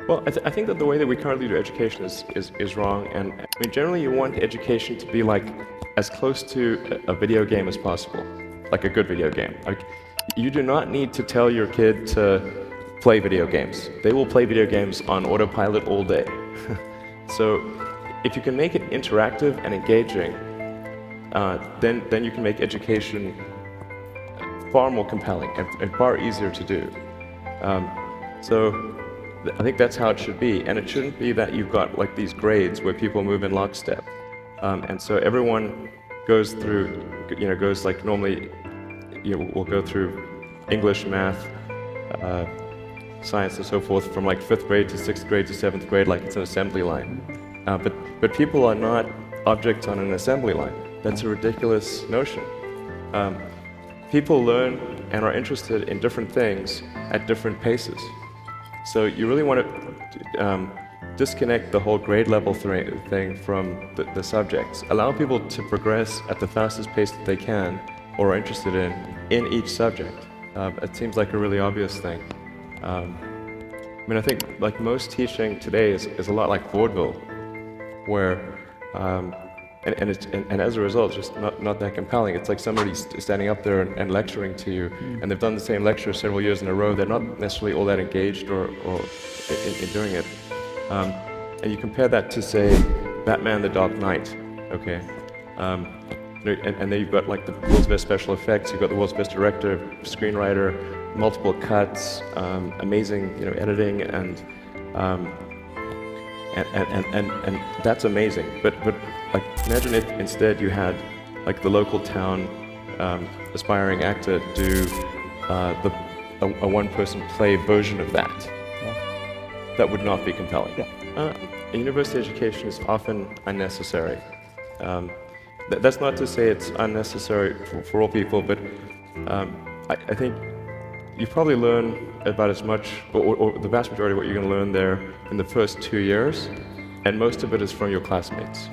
Well, I think that the way that we currently do education is wrong, and I mean generally you want education to be like as close to a video game as possible, like a good video game. Like you do not need to tell your kid to play video games. They will play video games on autopilot all day. So if you can make it interactive and engaging, then you can make education far more compelling and far easier to do. So I think that's how it should be, and it shouldn't be that you've got like these grades where people move in lockstep, and so everyone goes through, goes like normally, we'll go through English, math, science, and so forth from like 5th grade to 6th grade to 7th grade, like it's an assembly line. But people are not objects on an assembly line. That's a ridiculous notion. People learn and are interested in different things at different paces. So you really want to disconnect the whole grade level thing from the subjects. Allow people to progress at the fastest pace that they can or are interested in each subject. It seems like a really obvious thing. I mean, I think like most teaching today is a lot like vaudeville, where and as a result, it's just not that compelling. It's like somebody standing up there and lecturing to you, and they've done the same lecture several years in a row. They're not necessarily all that engaged or in doing it. And you compare that to, say, Batman: The Dark Knight, okay? And then you've got like the world's best special effects. You've got the world's best director, screenwriter, multiple cuts, amazing, editing, and that's amazing. But like, imagine if instead you had like the local town aspiring actor do a one-person play version of that. Yeah. That would not be compelling. Yeah. A university education is often unnecessary. That's not to say it's unnecessary for all people, but I think you probably learn about as much, or the vast majority of what you're going to learn there in the first 2 years, and most of it is from your classmates.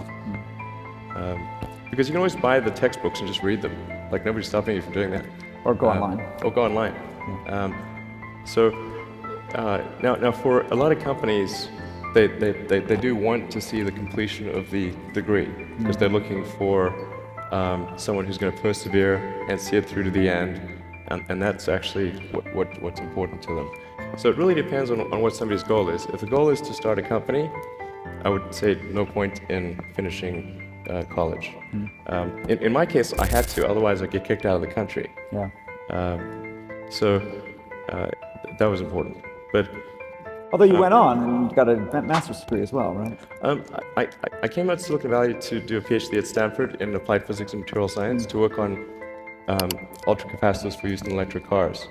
Because you can always buy the textbooks and just read them. Like, nobody's stopping you from doing that. Or go online. Or go online. Now for a lot of companies, they do want to see the completion of the degree, because they're looking for someone who's going to persevere and see it through to the end, and that's actually what's important to them. So it really depends on what somebody's goal is. If the goal is to start a company, I would say no point in finishing college. In my case, I had to, otherwise I'd get kicked out of the country. Yeah. So that was important. But although you went on and got a master's degree as well, right? I came out to Silicon Valley to do a PhD at Stanford in applied physics and material science to work on ultracapacitors for use in electric cars.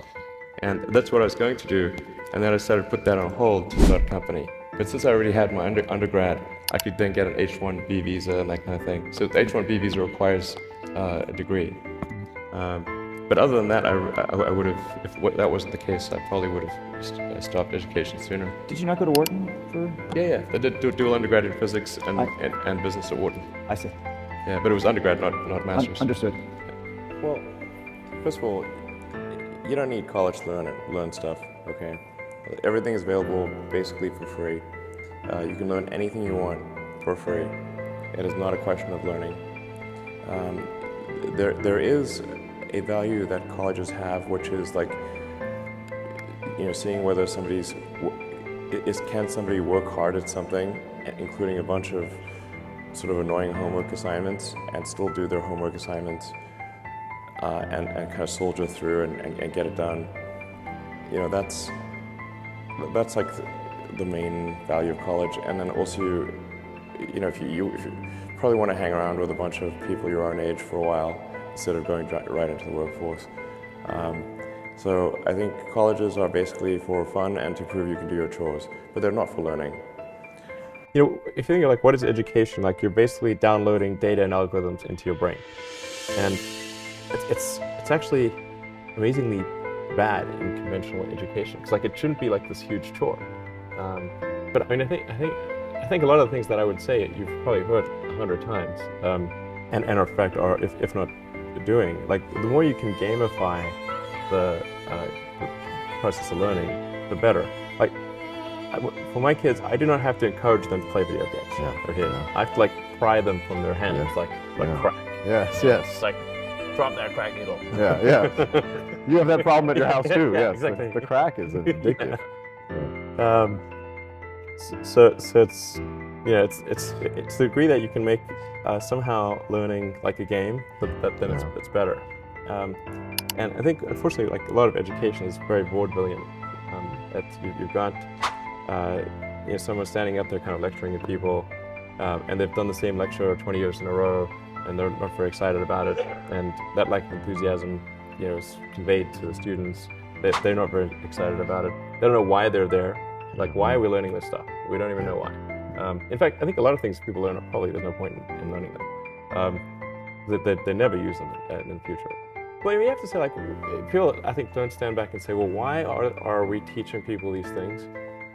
And that's what I was going to do. And then I decided to put that on hold to start a company. But since I already had my undergrad, I could then get an H-1B visa and that kind of thing. So the H-1B visa requires a degree. But other than that, I would have, if that wasn't the case, I probably would have stopped education sooner. Did you not go to Wharton for? Yeah. I did dual undergrad in physics and business at Wharton. I see. Yeah, but it was undergrad, not master's. Understood. Well, first of all, you don't need college to learn stuff, okay? Everything is available basically for free. You can learn anything you want for free. It is not a question of learning. There is a value that colleges have, which is like, seeing whether can somebody work hard at something, including a bunch of sort of annoying homework assignments, and still do their homework assignments, and kind of soldier through and get it done. That's like the main value of college. And then also, if you probably want to hang around with a bunch of people your own age for a while instead of going right into the workforce. So I think colleges are basically for fun and to prove you can do your chores, but they're not for learning. If you think like, what is education? Like, you're basically downloading data and algorithms into your brain, and it's actually amazingly bad in conventional education. Because like, it shouldn't be like this huge chore. But I mean, I think a lot of the things that I would say you've probably heard 100 times, and in fact are, if not doing. Like, the more you can gamify the process of learning, the better. Like, for my kids, I do not have to encourage them to play video games. Yeah. Okay. Yeah. I have to like pry them from their hands, Yeah. like Yeah. crack. Yes, yes. It's like drop that crack needle. Yeah, yeah. You have that problem at your house too. Yeah, Yes, exactly. the crack is addictive. So it's it's to the degree that you can make somehow learning like a game, then it's better. And I think unfortunately, like a lot of education is very vaudevillian. You've got someone standing up there kind of lecturing at people, and they've done the same lecture 20 years in a row, and they're not very excited about it. And that lack of enthusiasm, is conveyed to the students. They're not very excited about it. They don't know why they're there. Like, why are we learning this stuff? We don't even know why. In fact, I think a lot of things people learn, probably there's no point in learning them. They never use them in the future. But we have to say, like, people, I think, don't stand back and say, well, why are we teaching people these things?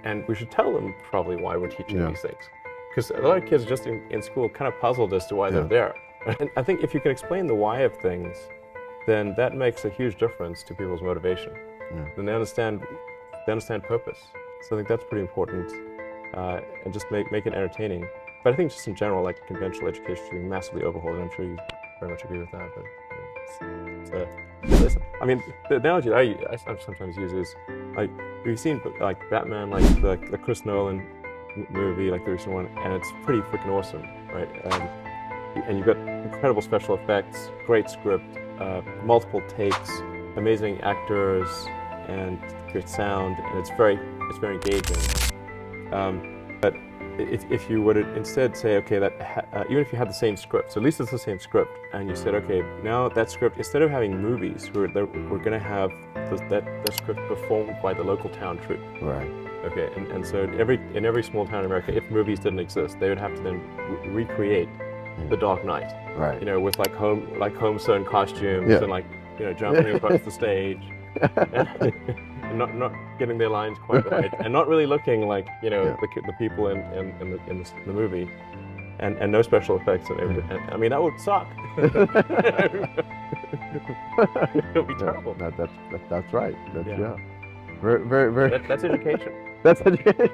And we should tell them probably why we're teaching these things. Because a lot of kids just in school kind of puzzled as to why they're there. And I think if you can explain the why of things, then that makes a huge difference to people's motivation. Then they understand purpose. So I think that's pretty important, and just make it entertaining. But I think just in general, like conventional education should be massively overhauled, and I'm sure you very much agree with that. But I mean, the analogy that I sometimes use is like, you've seen like Batman, like the Chris Nolan movie, like the recent one, and it's pretty freaking awesome, right? And you've got incredible special effects, great script, multiple takes, amazing actors, and great sound, and it's very engaging. But if you were to instead say, okay, even if you had the same script, so at least it's the same script, and you said, okay, now that script, instead of having movies, we're going to have that script performed by the local town troupe. Right. Okay, and so in every small town in America, if movies didn't exist, they would have to then recreate The Dark Knight. Right. With like home sewn costumes and like jumping across the stage. And not getting their lines quite right, and not really looking like the people in the movie, and no special effects and everything. And, I mean, that would suck. It would be terrible. That's right. Very, very, very. That's education. That's education.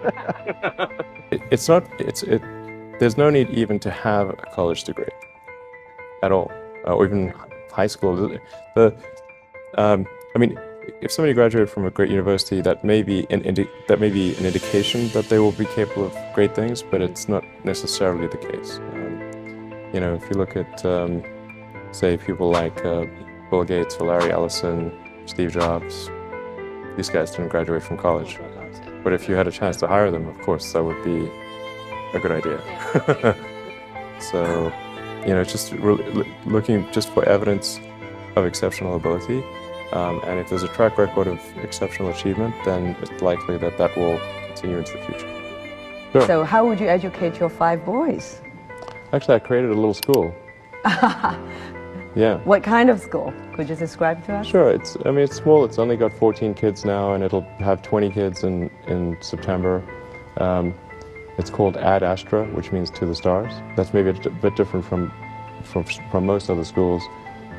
There's no need even to have a college degree at all, or even high school. I mean, if somebody graduated from a great university, that may be an indication that they will be capable of great things, but it's not necessarily the case. If you look at, say, people like Bill Gates or Larry Ellison, Steve Jobs, these guys didn't graduate from college. But if you had a chance to hire them, of course, that would be a good idea. So, just really looking just for evidence of exceptional ability. And if there's a track record of exceptional achievement, then it's likely that will continue into the future. Sure. So how would you educate your 5 boys? Actually, I created a little school. Yeah. What kind of school? Could you describe to us? Sure. It's small. It's only got 14 kids now, and it'll have 20 kids in September. It's called Ad Astra, which means to the stars. That's maybe a bit different from most other schools.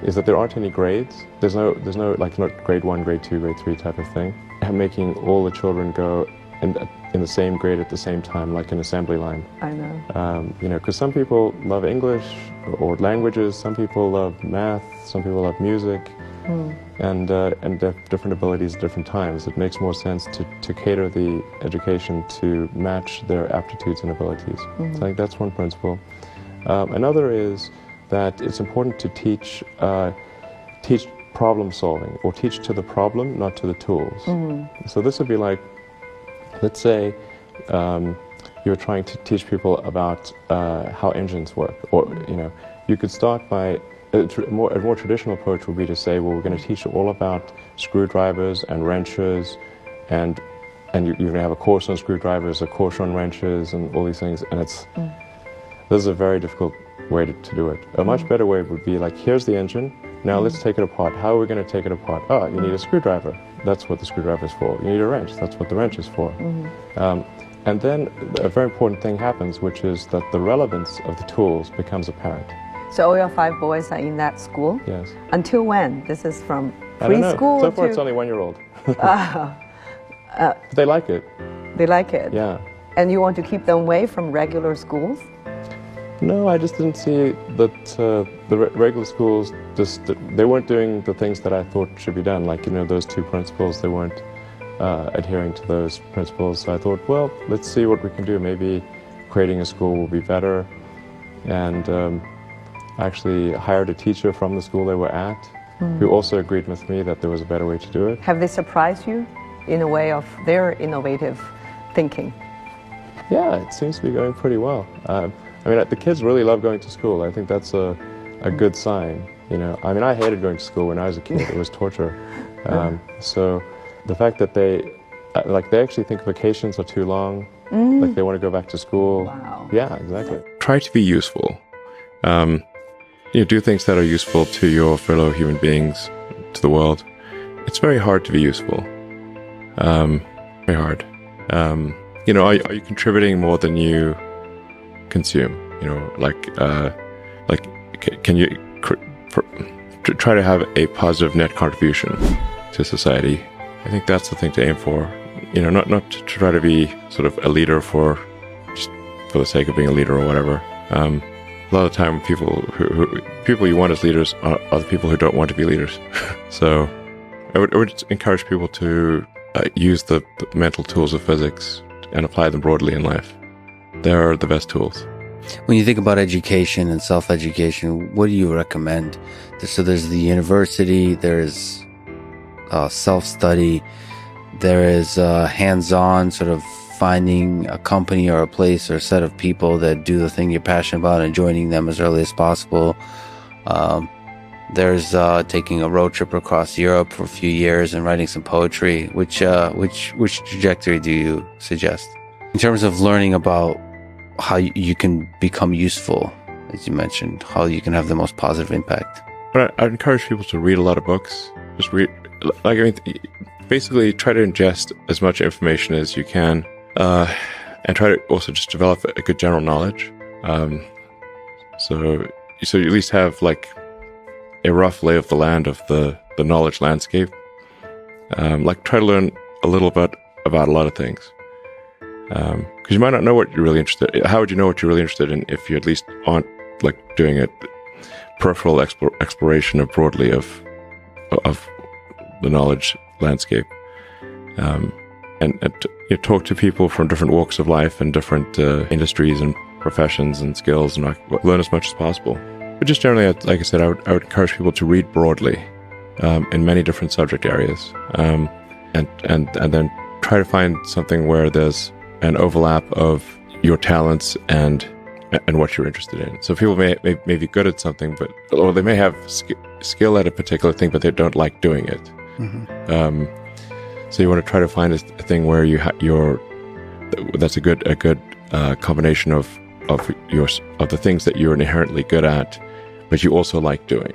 Is that there aren't any grades. There's no like not grade 1, grade 2, grade 3 type of thing. And making all the children go in the same grade at the same time, like an assembly line. I know. Because some people love English or languages, some people love math, some people love music, and they have different abilities at different times. It makes more sense to cater the education to match their aptitudes and abilities. So I think that's one principle. Another is that it's important to teach problem solving, or teach to the problem, not to the tools. So this would be like, let's say you're trying to teach people about how engines work, or you could start by a more traditional approach would be to say, well, we're going to teach you all about screwdrivers and wrenches, and you're going to have a course on screwdrivers, a course on wrenches, and all these things, and this is a very difficult way to do it. A much better way would be like, here's the engine, now let's take it apart. How are we going to take it apart? Oh, you need a screwdriver. That's what the screwdriver is for. You need a wrench. That's what the wrench is for. And then a very important thing happens, which is that the relevance of the tools becomes apparent. So all your 5 boys are in that school? Yes. Until when? This is from I don't know. preschool So far to... it's only 1-year-old. But they like it. They like it. Yeah. And you want to keep them away from regular schools? No, I just didn't see that the regular schools they weren't doing the things that I thought should be done. Like, those 2 principles, they weren't adhering to those principles. So I thought, well, let's see what we can do. Maybe creating a school will be better. And I actually hired a teacher from the school they were at, who also agreed with me that there was a better way to do it. Have they surprised you in a way of their innovative thinking? Yeah, it seems to be going pretty well. The kids really love going to school. I think that's a good sign. I hated going to school when I was a kid. It was torture. So the fact that they actually think vacations are too long, like they want to go back to school. Wow. Yeah, exactly. Try to be useful. Do things that are useful to your fellow human beings, to the world. It's very hard to be useful. Very hard. Are you contributing more than you consume? Can you try to have a positive net contribution to society? I think that's the thing to aim for. Not to try to be sort of a leader for the sake of being a leader or whatever. A lot of the time, people you want as leaders are the people who don't want to be leaders. So I would encourage people to use the mental tools of physics and apply them broadly in life. They're the best tools. When you think about education and self-education, what do you recommend? So there's the university, there's self-study, there is hands-on, sort of finding a company or a place or a set of people that do the thing you're passionate about and joining them as early as possible. There's taking a road trip across Europe for a few years and writing some poetry. Which trajectory do you suggest in terms of learning about how you can become useful, as you mentioned, how you can have the most positive impact? But I'd encourage people to read a lot of books. Just read, basically try to ingest as much information as you can, and try to also just develop a good general knowledge. So you at least have like a rough lay of the land of the knowledge landscape. Try to learn a little bit about a lot of things. Because you might not know what you're really interested in. How would you know what you're really interested in if you at least aren't doing a peripheral exploration of broadly of the knowledge landscape? And talk to people from different walks of life and different industries and professions and skills, and learn as much as possible. But just generally, like I said, I would encourage people to read broadly in many different subject areas, and then try to find something where there's an overlap of your talents and what you're interested in. So people may be good at something, or they may have skill at a particular thing, but they don't like doing it. Mm-hmm. So you want to try to find a thing where that's a good combination of the things that you're inherently good at, but you also like doing.